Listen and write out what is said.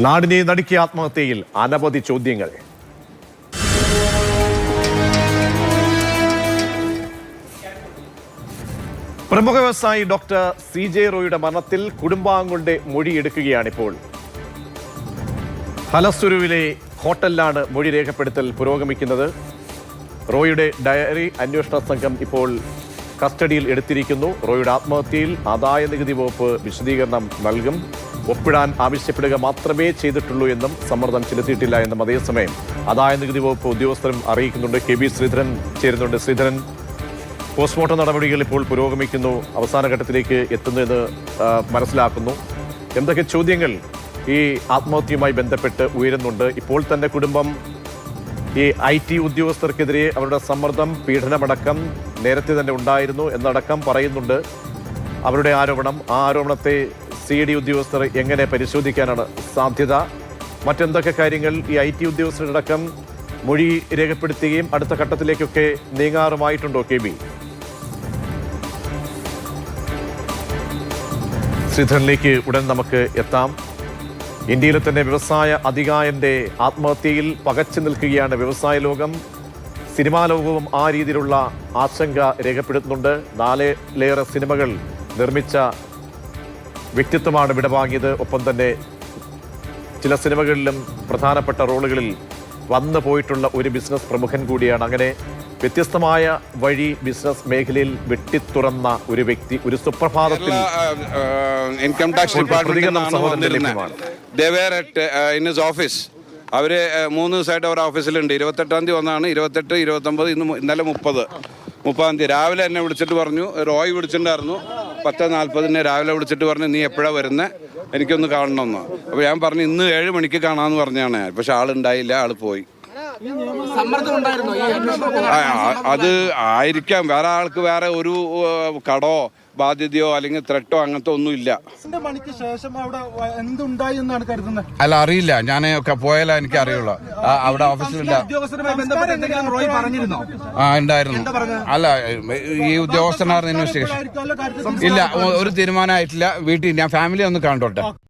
നാടിനെ നടുക്കിയ ആത്മഹത്യയിൽ അനവധി ചോദ്യങ്ങൾ. പ്രമുഖ വ്യവസായി ഡോക്ടർ CJ റോയിയുടെ മരണത്തിൽ കുടുംബാംഗങ്ങളുടെ മൊഴിയെടുക്കുകയാണിപ്പോൾ. ഹലസുരുവിലെ ഹോട്ടലിലാണ് മൊഴി രേഖപ്പെടുത്തൽ പുരോഗമിക്കുന്നത്. റോയിയുടെ ഡയറി അന്വേഷണ സംഘം ഇപ്പോൾ കസ്റ്റഡിയിൽ എടുത്തിരിക്കുന്നു. റോയിയുടെ ആത്മഹത്യയിൽ ആദായ നികുതി വകുപ്പ് വിശദീകരണം നൽകും. ഒപ്പിടാൻ ആവശ്യപ്പെടുക മാത്രമേ ചെയ്തിട്ടുള്ളൂ എന്നും സമ്മർദ്ദം ചെലുത്തിയിട്ടില്ല എന്നും അതേസമയം ആദായ നികുതി വകുപ്പ് ഉദ്യോഗസ്ഥരും അറിയിക്കുന്നുണ്ട്. KB ശ്രീധരൻ ചേരുന്നുണ്ട്. ശ്രീധരൻ, പോസ്റ്റ്മോർട്ടം നടപടികൾ ഇപ്പോൾ പുരോഗമിക്കുന്നു, അവസാന ഘട്ടത്തിലേക്ക് എത്തുന്നതെന്ന് മനസ്സിലാക്കുന്നു. എന്തൊക്കെ ചോദ്യങ്ങൾ ഈ ആത്മഹത്യയുമായി ബന്ധപ്പെട്ട് ഉയരുന്നുണ്ട്? ഇപ്പോൾ തന്നെ കുടുംബം ഈ IT ഉദ്യോഗസ്ഥർക്കെതിരെ അവരുടെ സമ്മർദ്ദം, പീഡനമടക്കം നേരത്തെ തന്നെ ഉണ്ടായിരുന്നു എന്നടക്കം പറയുന്നുണ്ട്. അവരുടെ ആരോപണം, ആ ആരോപണത്തെ CD ഉദ്യോഗസ്ഥർ എങ്ങനെ പരിശോധിക്കാനാണ് സാധ്യത? മറ്റെന്തൊക്കെ കാര്യങ്ങൾ ഈ IT ഉദ്യോഗസ്ഥരടക്കം മൊഴി രേഖപ്പെടുത്തുകയും അടുത്ത ഘട്ടത്തിലേക്കൊക്കെ നീങ്ങാറുമായിട്ടുണ്ടോ KB? ശ്രീധരനിലേക്ക് ഉടൻ നമുക്ക് എത്താം. ഇന്ത്യയിലെ തന്നെ വ്യവസായ അധികായന്റെ ആത്മഹത്യയിൽ പകച്ചു നിൽക്കുകയാണ് വ്യവസായ ലോകം. സിനിമാ ലോകവും ആ രീതിയിലുള്ള ആശങ്ക രേഖപ്പെടുത്തുന്നുണ്ട്. 4ലേറെ സിനിമകൾ നിർമ്മിച്ച വ്യക്തിത്വമാണ് വിടവാങ്ങിയത്. ഒപ്പം തന്നെ ചില സിനിമകളിലും പ്രധാനപ്പെട്ട റോളുകളിൽ വന്നു പോയിട്ടുള്ള ഒരു ബിസിനസ് പ്രമുഖൻ കൂടിയാണ്. അങ്ങനെ വ്യത്യസ്തമായ വഴി ബിസിനസ് മേഖലയിൽ വെട്ടിത്തുറന്ന ഒരു വ്യക്തി ഒരു സുപ്രഭാതത്തിൽ ഇൻകം ടാക്സ് ഡിപ്പാർട്ട്മെന്റ് ഓഫീസ്. അവര് 3 ദിവസമായിട്ട് അവരുടെ ഓഫീസിലുണ്ട്. 28-ാം തീയതി വന്നാണ്. 28, 29, ഇന്നലെ 30-ാം തീയതി രാവിലെ എന്നെ വിളിച്ചിട്ട് പറഞ്ഞു. റോയ് വിളിച്ചിട്ടുണ്ടായിരുന്നു. 10:40 രാവിലെ വിളിച്ചിട്ട് പറഞ്ഞു, നീ എപ്പോഴാണ് വരുന്നത്, എനിക്കൊന്ന് കാണണമെന്ന്. അപ്പോൾ ഞാൻ പറഞ്ഞു ഇന്ന് 7 മണിക്ക് കാണാമെന്ന് പറഞ്ഞാണ്. പക്ഷെ ആളുണ്ടായില്ല, ആള് പോയി. അത് ആയിരിക്കാം. വേറെ ആൾക്ക് വേറെ ഒരു കടോ ബാധ്യതയോ അല്ലെങ്കിൽ ത്രെട്ടോ അങ്ങനത്തെ ഒന്നുമില്ല. അല്ല, അറിയില്ല. ഞാൻ പോയാലേ എനിക്ക് അറിയുള്ളൂ. അവിടെ ഓഫീസിലില്ല. ഉണ്ടായിരുന്നു. അല്ല, ഈ ഉദ്യോഗസ്ഥനായിരുന്നു ഇൻവെസ്റ്റിഗേഷൻ. ഇല്ല, ഒരു തീരുമാനമായിട്ടില്ല. വീട്ടിൽ ഞാൻ ഫാമിലി ഒന്ന് കണ്ടോട്ടെ.